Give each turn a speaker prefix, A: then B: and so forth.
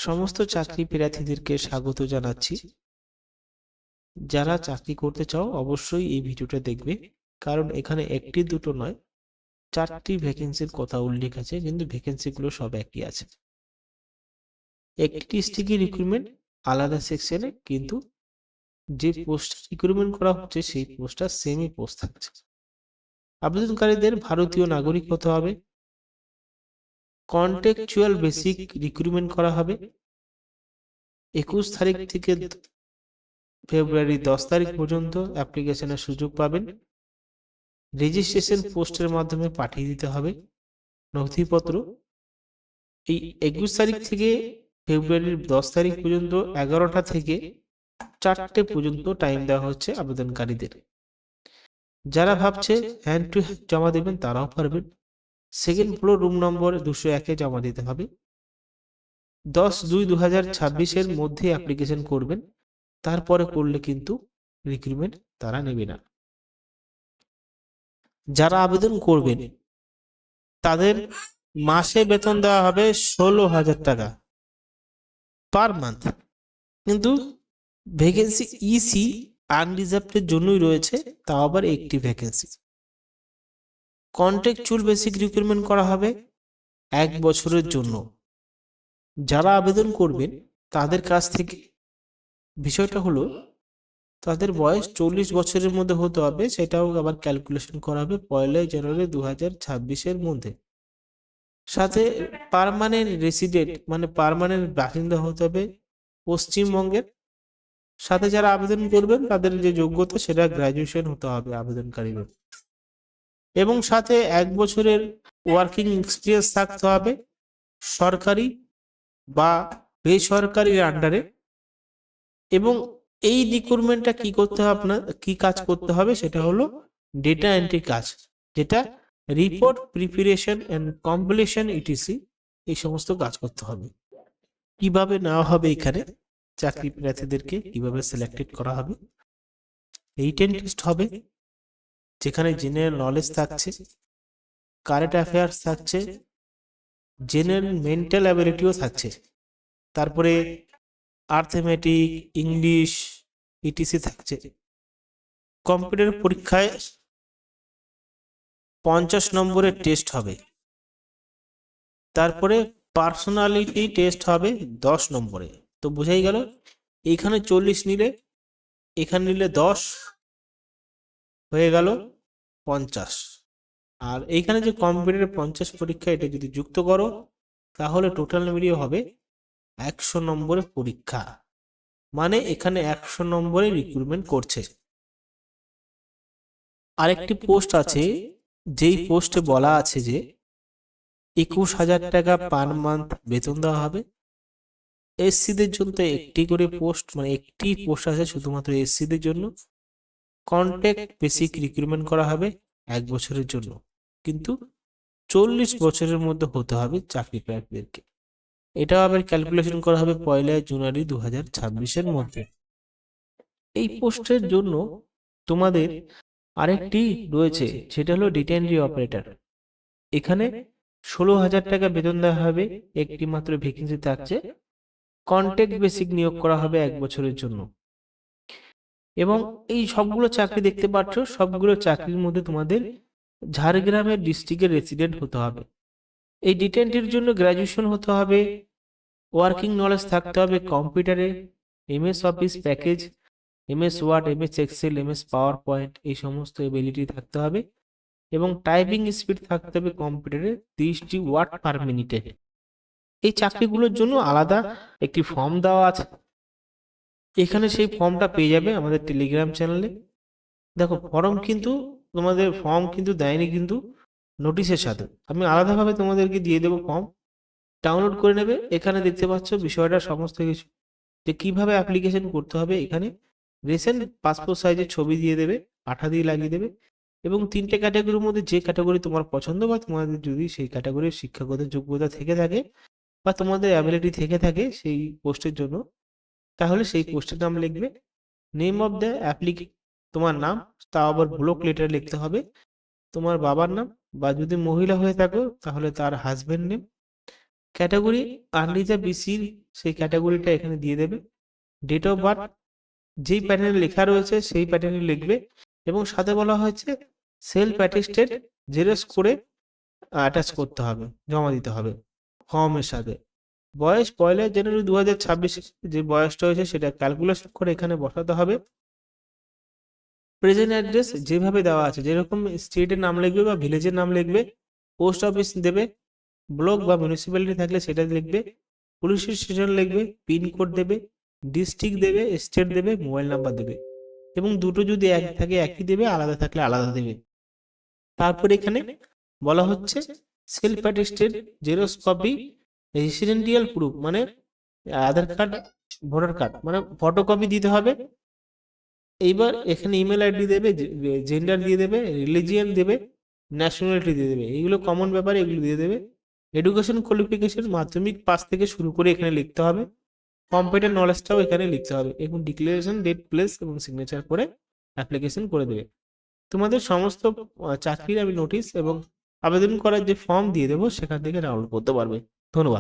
A: সমস্ত চাকরি প্রার্থীদেরকে স্বাগত জানাচ্ছি। যারা চাকরি করতে চাও অবশ্যই এই ভিডিওটা দেখবে, কারণ এখানে একটি দুটো নয়, 4টি ভ্যাকেন্সির কথা উল্লেখ আছে, কিন্তু ভ্যাকেন্সিগুলো সব একই আছে। একটি ডিস্ট্রিক্টে রিক্রুটমেন্ট আলাদা সেকশনে, কিন্তু যে পোস্ট রিক্রুটমেন্ট করা হচ্ছে সেই পোস্টটা সেমই পোস্ট থাকছে। আবেদনকারীদের ভারতীয় নাগরিক হতে হবে। কন্টেকচুয়াল বেসিক রিক্রুটমেন্ট করা হবে। 21 তারিখ থেকে ফেব্রুয়ারি 10 তারিখ পর্যন্ত অ্যাপ্লিকেশনের সুযোগ পাবেন। রেজিস্ট্রেশন পোস্টের মাধ্যমে পাঠিয়ে দিতে হবে নথিপত্র। এই 21 তারিখ থেকে ফেব্রুয়ারির 10 তারিখ পর্যন্ত 11টা থেকে 4টে পর্যন্ত টাইম দেওয়া হচ্ছে আবেদনকারীদের। যারা ভাবছে হ্যান্ড টু হ্যান্ড জমা দেবেন তারাও পারবেন। সেকেন্ড ফ্লোর রুম নম্বর 201-এ জমা দিতে হবে। 10/2/2026-এর মধ্যে অ্যাপ্লিকেশন করবেন, তারপরে করলে কিন্তু রিক্রুটমেন্ট তারা নেবে না। যারা আবেদন করবেন তাদের মাসে বেতন দেওয়া হবে 16,000 টাকা পার মান্থ। কিন্তু ভ্যাকেন্সি ইসি আনরিজার্ভড জন্যই রয়েছে, তাও আবার একটি ভ্যাকেন্সি। কন্ট্রাকচুয়াল বেসিক রিক্রুটমেন্ট করা হবে 1 বছরের জন্য। যারা আবেদন করবেন তাদের কাছ থেকে বিষয়টা হলো তাদের বয়স 40 বছরের মধ্যে হতে হবে, সেটাও আবার ক্যালকুলেশন করা হবে 1 জানুয়ারি 2026-এর মধ্যে। সাথে পার্মানেন্ট রেসিডেন্ট মানে পার্মানেন্ট বাসিন্দা হতে হবে পশ্চিমবঙ্গের। সাথে যারা আবেদন করবেন তাদের যে যোগ্যতা সেটা গ্রাজুয়েশন হতে হবে আবেদনকারীদের, এবং সাথে 1 বছরের ওয়ার্কিং এক্সপিরিয়েন্স থাকতে হবে সরকারি বা বেসরকারির আন্ডারে। এবং এই রিক্রুটমেন্টটা কি করতে হবে, আপনার কি কাজ করতে হবে সেটা হলো ডেটা এন্ট্রি কাজ, যেটা report preparation and completion ETC, এই সমস্ত কাজ করতে হবে। কিভাবে নেওয়া হবে এখানে চাকরি প্রার্থীদেরকে, কিভাবে সিলেক্টেড করা হবে? রিটেন টেস্ট হবে, যেখানে জেনারেল নলেজ থাকছে, কারেন্ট অ্যাফেয়ার্স থাকছে, জেনারেল মেন্টাল অ্যাবিলিটিও থাকছে। তারপরে আর্থমেটিক, ইংলিশ, ইটিসি থাকছে। কম্পিউটার পরীক্ষায় 50 নম্বরের টেস্ট হবে। তারপরে পার্সোনালিটি টেস্ট হবে 10 নম্বরে। তো বোঝাই গেল, এখানে 40 নিলে, এখানে নিলে 10, হয়ে গেল 50। আর এইখানে যে কম্পিউটারের 50 পরীক্ষা, এটা যদি যুক্ত করো তাহলে টোটাল মিলিয়ে হবে 100 নম্বরের পরীক্ষা। মানে এখানে 100 নম্বরে রিক্রুটমেন্ট করছে। আরেকটি পোস্ট আছে, যেই পোস্টে বলা আছে যে 21,000 টাকা পার মান্থ বেতন দেওয়া হবে। এসসিদের জন্য একটি করে পোস্ট, মানে একটি পোস্ট আছে শুধুমাত্র এসসিদের জন্য। কন্ট্রাক্ট বেসিক রিক্রুটমেন্ট করা হবে 1 বছরের জন্য, কিন্তু 40 বছরের মধ্যে হতে হবে চাকরি প্রার্থীদেরকে। এটা আবার ক্যালকুলেশন করা হবে 1 জানুয়ারি 2026-এর মধ্যে। এই পোস্টের জন্য তোমাদের আরেকটি রয়েছে, সেটা হলো ডেটা এন্ট্রি অপারেটর। এখানে 16,000 টাকা বেতন দেওয়া হবে, একটি মাত্র ভ্যাকেন্সি থাকছে। কন্ট্রাক্ট বেসিক নিয়োগ করা হবে 1 বছরের জন্য। এবং এই সবগুলো চাকরি দেখতে পাচ্ছ, সবগুলো চাকরির মধ্যে তোমাদের ঝাড়গ্রামের ডিস্ট্রিক্টের রেসিডেন্ট হতে হবে। এই ডেটা এন্ট্রির জন্য গ্রাজুয়েশন হতে হবে, ওয়ার্কিং নলেজ থাকতে হবে কম্পিউটারে, MS Office package, MS Word, MS Excel, MS PowerPoint, এই সমস্ত এবিলিটি থাকতে হবে। এবং টাইপিং স্পিড থাকতে হবে কম্পিউটারে 30 ওয়ার্ড পার মিনিটে। এই চাকরিগুলোর জন্য আলাদা একটি ফর্ম দেওয়া আছে, এখানে সেই ফর্মটা পেয়ে যাবে আমাদের টেলিগ্রাম চ্যানেলে। দেখো ফর্ম কিন্তু তোমাদের ফর্ম কিন্তু দেয়নি, কিন্তু নোটিশের সাথে আমি আলাদাভাবে তোমাদেরকে দিয়ে দেবো ফর্ম, ডাউনলোড করে নেবে। এখানে দেখতে পাচ্ছ বিষয়টা সমস্ত কিছু, যে কিভাবে অ্যাপ্লিকেশন করতে হবে। এখানে রিসেন্ট পাসপোর্ট সাইজের ছবি দিয়ে দেবে, আঠা দিয়ে লাগিয়ে দেবে, এবং 3টে ক্যাটাগরির মধ্যে যে ক্যাটাগরি তোমার পছন্দ, বা তোমাদের যদি সেই ক্যাটাগরির শিক্ষাগত যোগ্যতা থেকে থাকে বা তোমাদের অ্যাবিলিটি থেকে থাকে সেই পোস্টের জন্য, তাহলে সেই পোস্টের নাম লিখবে। নেম অফ দ্য অ্যাপ্লিকে তোমার নাম, তাও আবার ব্লক লেটার লিখতে হবে, তোমার বাবার নাম, বা যদি মহিলা হয়ে থাকো তাহলে তার হাজবেন্ড নেম, ক্যাটাগরি আনরিজার্ভ বিসির সেই ক্যাটাগরিটা এখানে দিয়ে দেবে। ডেট অফ বার্থ যেই প্যাটার্নে লেখা রয়েছে সেই প্যাটার্নে লিখবে, এবং সাথে বলা হয়েছে সেলফ অ্যাটেস্টেড জেরক্স করে অ্যাটাচ করতে হবে, জমা দিতে হবে ফর্মের সাথে। বয়স 1 জানুয়ারি 2026 যে বয়সটা হয়েছে সেটা ক্যালকুলেশন করে এখানে বসাতে হবে। প্রেজেন্ট অ্যাড্রেস যেভাবে দেওয়া আছে, যেরকম স্টেটের নাম লিখবে বা ভিলেজের নাম লিখবে, পোস্ট অফিস দেবে, ব্লক বা মিউনিসিপ্যালিটি থাকলে সেটা লিখবে, পুলিশ স্টেশন লিখবে, পিনকোড দেবে, ডিস্ট্রিক্ট দেবে, স্টেট দেবে, মোবাইল নাম্বার দেবে, এবং দুটো যদি এক থাকে একই দেবে, আলাদা থাকলে আলাদা দেবে। তারপর এখানে বলা হচ্ছে self attested xerox copy residential proof, মানে আধার কার্ড, ভোটার কার্ড, মানে ফটোকপি দিতে হবে। এইবার এখানে ইমেল আইডি দেবে, জেন্ডার দিয়ে দেবে, রিলিজিয়ান দেবে, ন্যাশনালিটি দিয়ে দেবে, এইগুলো কমন ব্যাপার, এগুলো দিয়ে দেবে। এডুকেশন কোয়ালিফিকেশন মাধ্যমিক পাস থেকে শুরু করে এখানে লিখতে হবে। কম্পিউটার নলেজটাও এখানে লিখতে হবে, এবং ডিক্লারেশন ডেট, প্লেস এবং সিগনেচার করে অ্যাপ্লিকেশন করে দেবে। তোমাদের সমস্ত চাকরির আমি নোটিশ এবং আবেদন করার যে ফর্ম দিয়ে দেবো সেখান থেকে ডাউনলোড করতে পারবে। ধন্যবাদ।